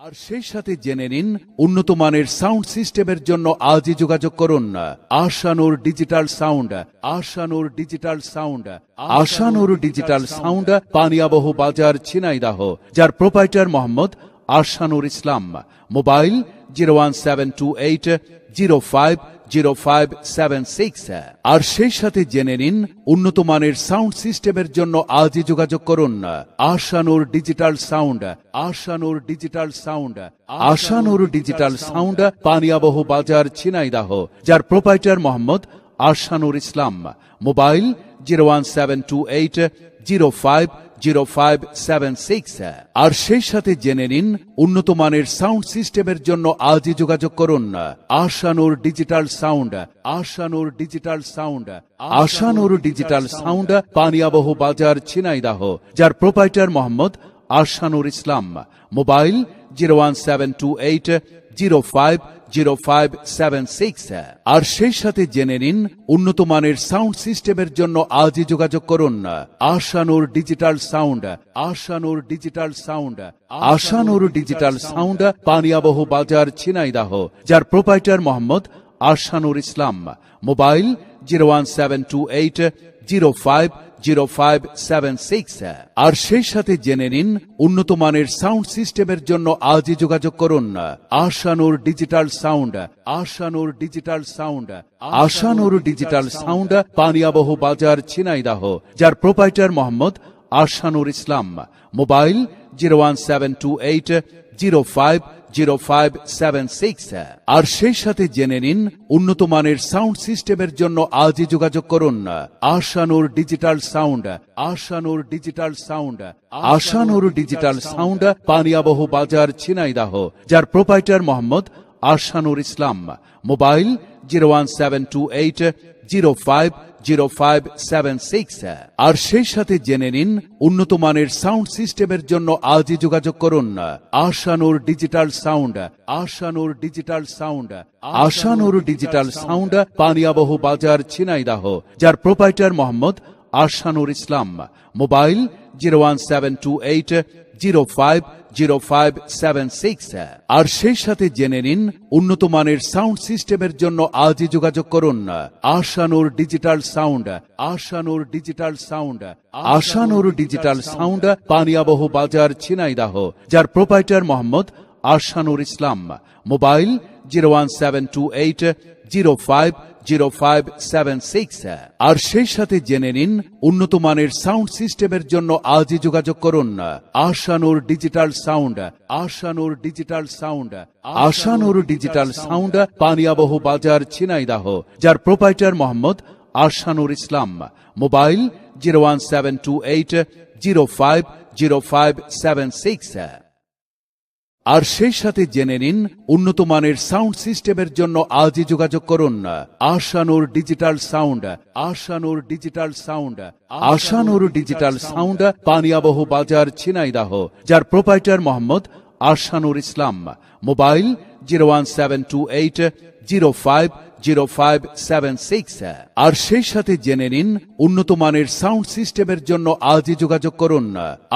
আর সেই সাথে জেনে নিন উন্নত মানের সাউন্ড সিস্টেমের জন্য আজই যোগাযোগ করুন Ashanur digital sound. Ashanur digital sound. Ashanur digital sound, Paniyabaha বাজার, ঝিনাইদহ, যার প্রোপাইটার মোহাম্মদ আশানুর ইসলাম। মোবাইল 01728050576। আর সেই সাথে জেনে নিন উন্নত মানের সাউন্ড সিস্টেমের জন্য আজই যোগাযোগ করুন Ashanur digital sound. Ashanur digital sound. Ashanur digital sound, Paniyabaha বাজার, ঝিনাইদহ, যার প্রোপাইটার মোহাম্মদ আশানুর ইসলাম। মোবাইল 01728050576। আর সেই সাথে জেনে নিন উন্নত মানের সাউন্ড সিস্টেমের জন্য আজই যোগাযোগ করুন Ashanur digital sound. Ashanur digital sound. Ashanur digital sound, Paniyabaha বাজার, ঝিনাইদহ, যার প্রোপাইটার মোহাম্মদ আশানুর ইসলাম। মোবাইল 01728050576। আর সেই সাথে জেনে নিন উন্নত মানের সাউন্ড সিস্টেমের জন্য আজই যোগাযোগ করুন Ashanur digital sound. Ashanur digital sound. Ashanur digital sound, Paniyabaha বাজার, ঝিনাইদহ, যার প্রোপাইটার মোহাম্মদ আশানুর ইসলাম। মোবাইল 01728050576। আর সেই সাথে জেনে নিন উন্নত মানের সাউন্ড সিস্টেমের জন্য আজই যোগাযোগ করুন Ashanur digital sound. Ashanur digital sound. Ashanur digital sound, Paniyabaha বাজার, ঝিনাইদহ, যার প্রোপাইটার মোহাম্মদ আশানুর ইসলাম। মোবাইল 01728050576। আর সেই সাথে জেনে নিন উন্নত মানের সাউন্ড সিস্টেমের জন্য আজই যোগাযোগ করুন Ashanur digital sound. Ashanur digital sound. Ashanur digital sound, Paniyabaha বাজার, ঝিনাইদহ, যার প্রোপাইটার মোহাম্মদ আশানুর ইসলাম। মোবাইল 01728050576। আর সেই সাথে জেনে নিন উন্নত মানের সাউন্ড সিস্টেমের জন্য আজই যোগাযোগ করুন Ashanur digital sound. Ashanur digital sound. Ashanur digital sound, Paniyabaha বাজার, ঝিনাইদহ, যার প্রোপাইটার মোহাম্মদ আশানুর ইসলাম। মোবাইল 01728050576। আর সেই সাথে জেনে নিন উন্নত মানের সাউন্ড সিস্টেমের জন্য আজই যোগাযোগ করুন Ashanur digital sound. Ashanur digital sound. Ashanur digital sound, Paniyabaha বাজার, ঝিনাইদহ, যার প্রোপাইটার মোহাম্মদ আশানুর ইসলাম। মোবাইল 01728050576। আর সেই সাথে জেনে নিন উন্নত মানের সাউন্ড সিস্টেমের জন্য আজই যোগাযোগ করুন Ashanur digital sound. Ashanur digital sound. Ashanur digital sound, Paniyabaha বাজার, ঝিনাইদহ, যার প্রোপাইটার মোহাম্মদ আশানুর ইসলাম। মোবাইল 01728050576। আর সেই সাথে জেনে নিন উন্নত মানের সাউন্ড সিস্টেমের জন্য আজই যোগাযোগ করুন Ashanur digital sound. Ashanur digital sound. Ashanur digital sound, Paniyabaha বাজার, ঝিনাইদহ, যার প্রোপাইটার মোহাম্মদ আশানুর ইসলাম। মোবাইল 01728050576। আর সেই সাথে জেনে নিন উন্নত মানের সাউন্ড সিস্টেমের জন্য আজই যোগাযোগ করুন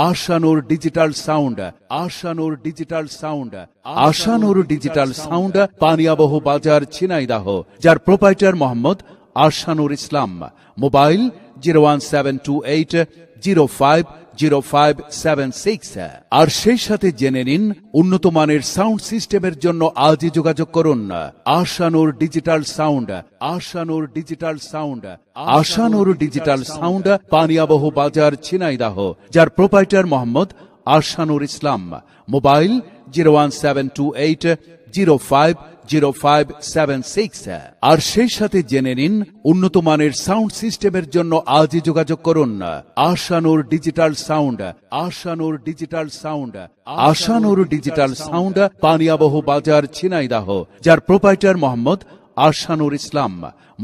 Ashanur digital sound. Ashanur digital sound. Ashanur digital sound, Paniyabaha বাজার, ঝিনাইদহ, যার প্রোপাইটার মোহাম্মদ আশানুর ইসলাম। মোবাইল 01728050576। আর সেই সাথে জেনে নিন উন্নত মানের সাউন্ড সিস্টেমের জন্য আজই যোগাযোগ করুন Ashanur digital sound. Ashanur digital sound. Ashanur digital sound, Paniyabaha বাজার, ঝিনাইদহ, যার প্রোপাইটার মোহাম্মদ আশানুর ইসলাম। মোবাইল 01728050576। আর সেই সাথে জেনে নিন উন্নত মানের সাউন্ড সিস্টেমের জন্য আজই যোগাযোগ করুন Ashanur digital sound. Ashanur digital sound. Ashanur digital sound, Paniyabaha বাজার, ঝিনাইদহ, যার প্রোপাইটার মোহাম্মদ আশানুর ইসলাম।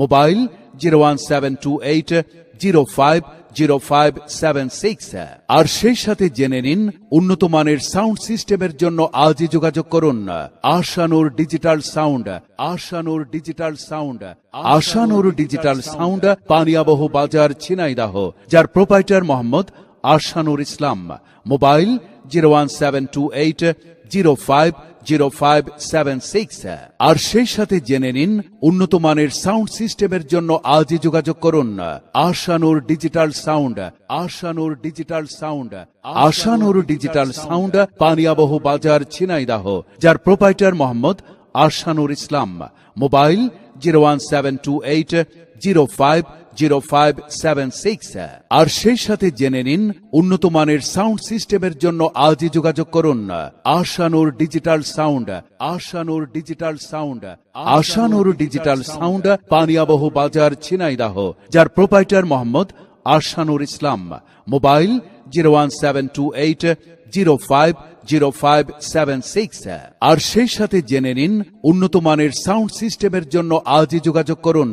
মোবাইল 01728050576। আর সেই সাথে জেনে নিন উন্নত মানের সাউন্ড সিস্টেমের জন্য আজই যোগাযোগ করুন Ashanur digital sound. Ashanur digital sound. Ashanur digital sound, Paniyabaha বাজার, ঝিনাইদহ, যার প্রোপাইটার মোহাম্মদ আশানুর ইসলাম। মোবাইল 01728 050576। আর সেই সাথে জেনে নিন উন্নত মানের সাউন্ড সিস্টেমের জন্য আজই যোগাযোগ করুন Ashanur digital sound. Ashanur digital sound. Ashanur digital sound, Paniyabaha বাজার, ঝিনাইদহ, যার প্রোপাইটার মোহাম্মদ আশানুর ইসলাম। মোবাইল 01728050576। আর সেই সাথে জেনে নিন উন্নত মানের সাউন্ড সিস্টেমের জন্য আজই যোগাযোগ করুন Ashanur digital sound. Ashanur digital sound. Ashanur digital sound, Paniyabaha বাজার, ঝিনাইদহ, যার প্রোপাইটার মোহাম্মদ আশানুর ইসলাম। মোবাইল 01728050576। আর সেই সাথে জেনে নিন উন্নত মানের সাউন্ড সিস্টেমের জন্য আজই যোগাযোগ করুন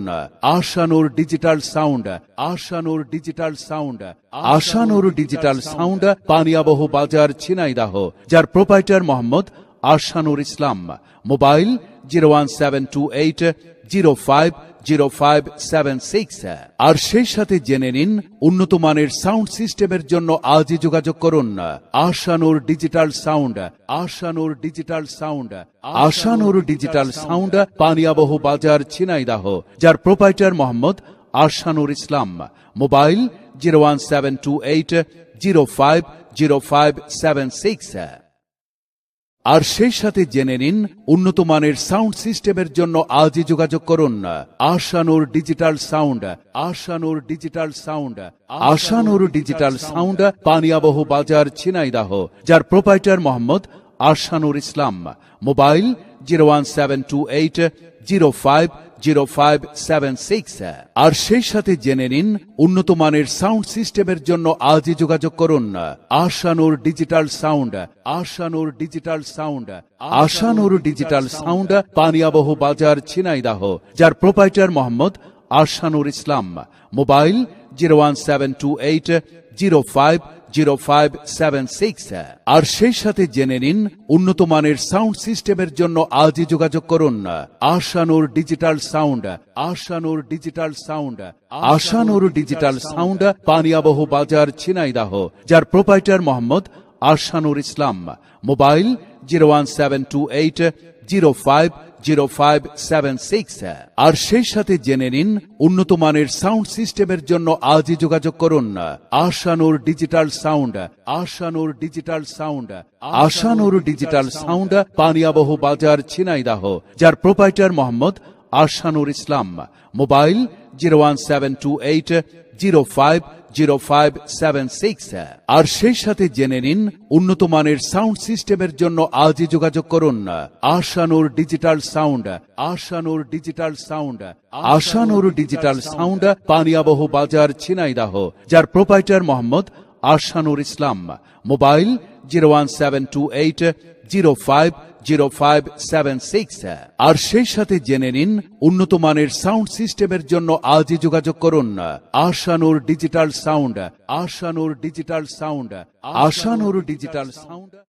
Ashanur digital sound. Ashanur digital sound. Ashanur digital sound, Paniyabaha বাজার, ঝিনাইদহ, যার প্রোপাইটার মোহাম্মদ আশানুর ইসলাম। মোবাইল 01728050576। আর সেই সাথে জেনে নিন উন্নত মানের সাউন্ড সিস্টেমের জন্য আজই যোগাযোগ করুন Ashanur digital sound. Ashanur digital sound. Ashanur digital sound, Paniyabaha বাজার, ঝিনাইদহ, যার প্রোপাইটার মোহাম্মদ আশানুর ইসলাম। মোবাইল 01728050576। আর সেই সাথে জেনে নিন উন্নত মানের সাউন্ড সিস্টেমের জন্য আজই যোগাযোগ করুন Ashanur digital sound. Ashanur digital sound. Ashanur digital sound, Paniyabaha বাজার, ঝিনাইদহ, যার প্রোপাইটার মোহাম্মদ আশানুর ইসলাম। মোবাইল 01728050576। আর সেই সাথে জেনে নিন উন্নত মানের সাউন্ড সিস্টেমের জন্য আজই যোগাযোগ করুন Ashanur digital sound. Ashanur digital sound. Ashanur digital sound, Paniyabaha বাজার, ঝিনাইদহ, যার প্রোপাইটার মোহাম্মদ আশানুর ইসলাম। মোবাইল 01728050576। আর সেই সাথে জেনে নিন উন্নত মানের সাউন্ড সিস্টেমের জন্য আজই যোগাযোগ করুন Ashanur digital sound. Ashanur digital sound. Ashanur digital sound, Paniyabaha বাজার, ঝিনাইদহ, যার প্রোপাইটার মোহাম্মদ আশানুর ইসলাম। মোবাইল 01728050576। আর সেই সাথে জেনে নিন উন্নত মানের সাউন্ড সিস্টেমের জন্য আজই যোগাযোগ করুন Ashanur digital sound. Ashanur digital sound. Ashanur digital sound, Paniyabaha বাজার, ঝিনাইদহ, যার প্রোপাইটার মোহাম্মদ আশানুর ইসলাম। মোবাইল 01728050576। আর সেই সাথে জেনে নিন উন্নত মানের সাউন্ড সিস্টেমের জন্য আজই যোগাযোগ করুন Ashanur digital sound. Ashanur digital sound. Ashanur digital sound, Paniyabaha বাজার, ঝিনাইদহ, যার প্রোপাইটার মোহাম্মদ আশানুর ইসলাম। মোবাইল 01728050576। আর সেই সাথে জেনে নিন উন্নত মানের সাউন্ড সিস্টেমের জন্য আজই যোগাযোগ করুন Ashanur digital sound. Ashanur digital sound. Ashanur digital sound.